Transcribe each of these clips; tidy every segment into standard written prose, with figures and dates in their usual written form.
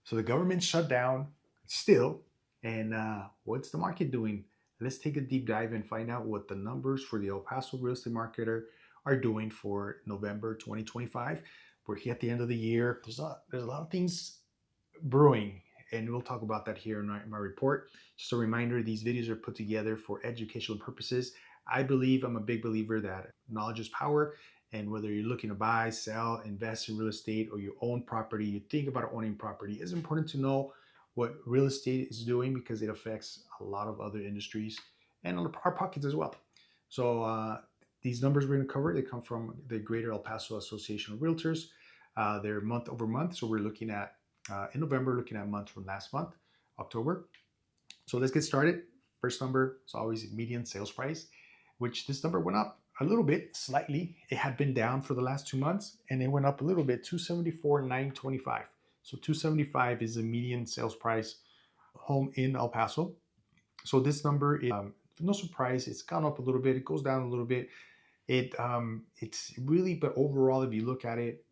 So the government shut down still. And what's the market doing? Let's take a deep dive and find out what the numbers for the El Paso real estate marketer are doing for November 2025. We're here at the end of the year. There's a lot of things brewing, and we'll talk about that here in my report. Just a reminder, these videos are put together for educational purposes. I'm a big believer that knowledge is power, and whether you're looking to buy, sell, invest in real estate, or you own property, you think about owning property, it's important to know what real estate is doing because it affects a lot of other industries and our pockets as well. So these numbers we're going to cover, they come from the Greater El Paso Association of Realtors. They're month over month, so we're looking at in November, looking at months from last month, October. So let's get started. First number is always median sales price, which this number went up a little bit, slightly. It had been down for the last 2 months, and it went up a little bit, 274,925. So 275 is the median sales price home in El Paso. So this number is no surprise. It's gone up a little bit. It goes down a little bit. It's really, but overall, if you look at it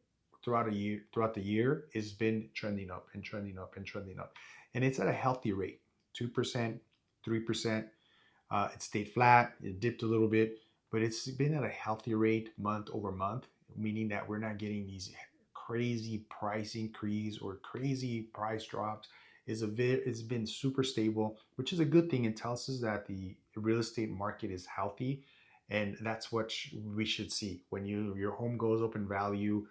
throughout the year, it's been trending up and trending up and trending up, and it's at a healthy rate, 2%, 3%. It stayed flat. It dipped a little bit, but it's been at a healthy rate month over month, meaning that we're not getting these crazy price increase or crazy price drops. It's been super stable, which is a good thing. It tells us that the real estate market is healthy, and that's what we should see. When your home goes up in value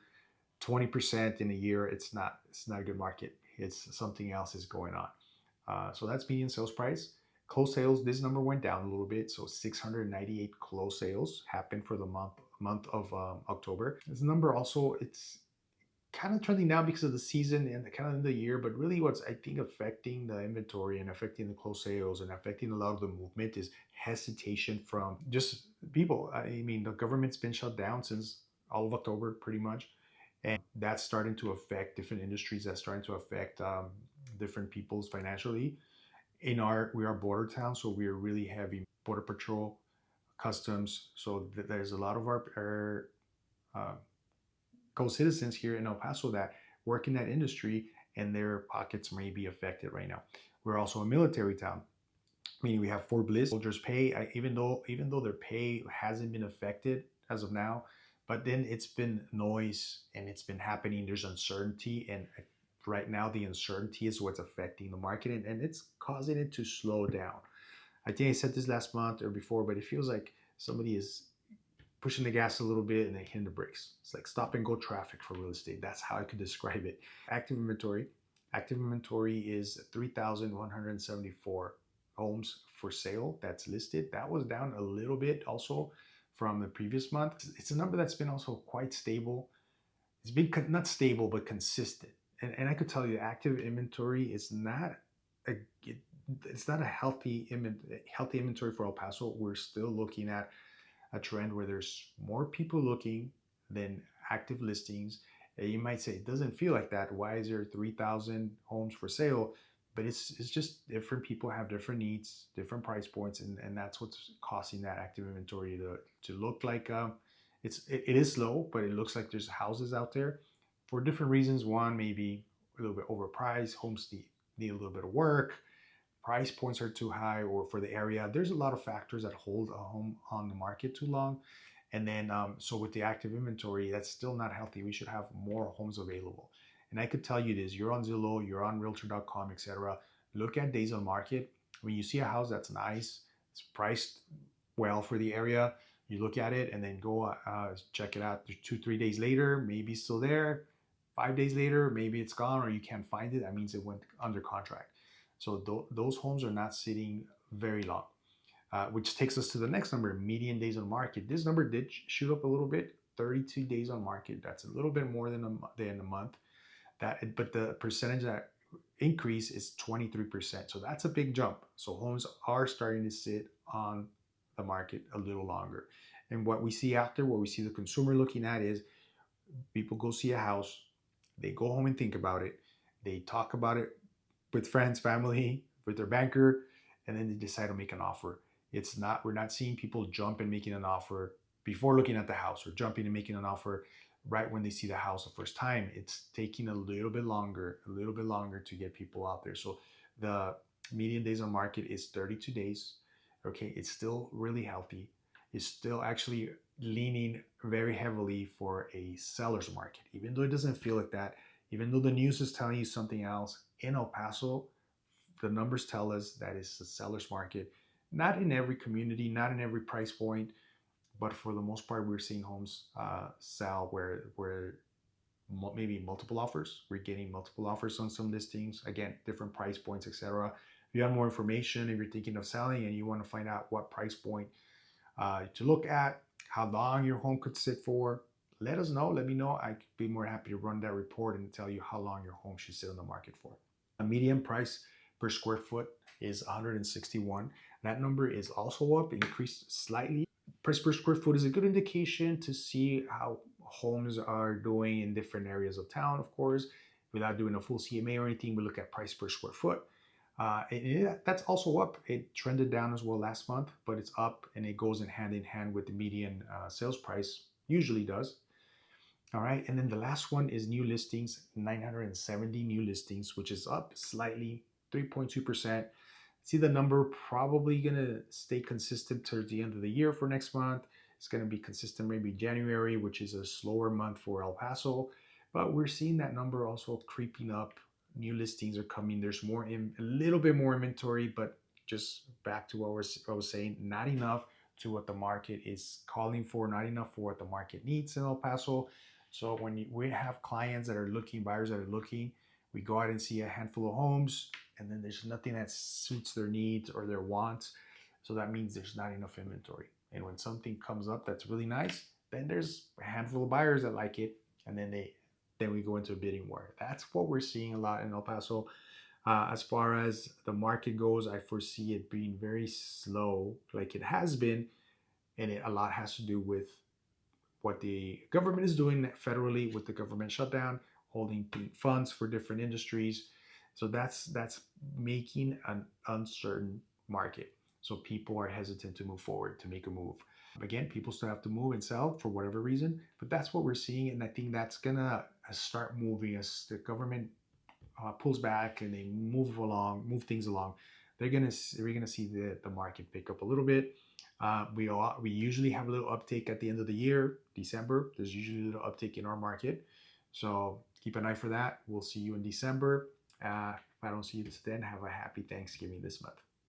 20% in a year, it's not a good market. It's something else is going on. So that's median sales price. Close sales, this number went down a little bit. So 698 close sales happened for the month of October. This number also, it's kind of trending down because of the season and kind of the year, but really what's I think affecting the inventory and affecting the close sales and affecting a lot of the movement is hesitation from just people. I mean, the government's been shut down since all of October pretty much, and that's starting to affect different industries. That's starting to affect different people's financially. We are border town, so we're really heavy border patrol, customs. So there's a lot of our co-citizens here in El Paso that work in that industry, and their pockets may be affected right now. We're also a military town, meaning we have Fort Bliss soldiers pay, even though their pay hasn't been affected as of now, but then it's been noise and it's been happening. There's uncertainty, and right now the uncertainty is what's affecting the market, and it's causing it to slow down. I think I said this last month or before, but it feels like somebody is pushing the gas a little bit and then hitting the brakes. It's like stop and go traffic for real estate. That's how I could describe it. Active inventory. Active inventory is 3,174 homes for sale that's listed. That was down a little bit also from the previous month. It's a number that's been also quite stable. It's been not stable, but consistent. And I could tell you active inventory is not a, it's not a healthy inventory for El Paso. We're still looking at a trend where there's more people looking than active listings. You might say it doesn't feel like that. Why is there 3,000 homes for sale? But it's just different people have different needs, different price points, and that's what's causing that active inventory to look like it is slow, but it looks like there's houses out there for different reasons. One, maybe a little bit overpriced, homes need a little bit of work, price points are too high, or for the area. There's a lot of factors that hold a home on the market too long. And then, so with the active inventory, that's still not healthy. We should have more homes available. And I could tell you this, you're on Zillow, you're on realtor.com, etc. Look at days on market. When you see a house that's nice, it's priced well for the area, you look at it and then go check it out 2, 3 days later, maybe it's still there. 5 days later, maybe it's gone or you can't find it. That means it went under contract. So those homes are not sitting very long, which takes us to the next number, median days on market. This number did shoot up a little bit, 32 days on market. That's a little bit more than a month. But the percentage that increase is 23%. So that's a big jump. So homes are starting to sit on the market a little longer. And what we see the consumer looking at is people go see a house, they go home and think about it, they talk about it with friends, family, with their banker, and then they decide to make an offer. We're not seeing people jump and making an offer before looking at the house or jumping and making an offer right when they see the house the first time. It's taking a little bit longer to get people out there. So the median days on market is 32 days. Okay, it's still really healthy. It's still actually leaning very heavily for a seller's market, even though it doesn't feel like that. Even though the news is telling you something else, in El Paso, the numbers tell us that it's a seller's market. Not in every community, not in every price point, but for the most part, we're seeing homes sell where maybe multiple offers. We're getting multiple offers on some listings. Again, different price points, etc. If you have more information, if you're thinking of selling and you want to find out what price point to look at, how long your home could sit for, let us know. Let me know. I'd be more happy to run that report and tell you how long your home should sit on the market for. A median price per square foot is 161. That number is also up, increased slightly. Price per square foot is a good indication to see how homes are doing in different areas of town, of course. Without doing a full CMA or anything, we look at price per square foot. That's also up. It trended down as well last month, but it's up and it goes in hand with the median sales price, usually does. All right, and then the last one is new listings, 970 new listings, which is up slightly, 3.2%. See the number probably gonna stay consistent towards the end of the year for next month. It's gonna be consistent maybe January, which is a slower month for El Paso, but we're seeing that number also creeping up. New listings are coming. There's a little bit more inventory, but just back to what I was saying, not enough to what the market is calling for, not enough for what the market needs in El Paso. So when we have clients that are looking, buyers that are looking, we go out and see a handful of homes, and then there's nothing that suits their needs or their wants. So that means there's not enough inventory. And when something comes up that's really nice, then there's a handful of buyers that like it, and then we go into a bidding war. That's what we're seeing a lot in El Paso. As far as the market goes, I foresee it being very slow, like it has been, and a lot has to do with what the government is doing federally with the government shutdown, holding funds for different industries. So that's making an uncertain market. So people are hesitant to move forward, to make a move. Again, people still have to move and sell for whatever reason, but that's what we're seeing, and I think that's gonna start moving as the government pulls back and they move things along. We're gonna see the market pick up a little bit. We usually have a little uptake at the end of the year, December. There's usually a little uptake in our market, so keep an eye for that. We'll see you in December. If I don't see you then, have a happy Thanksgiving this month.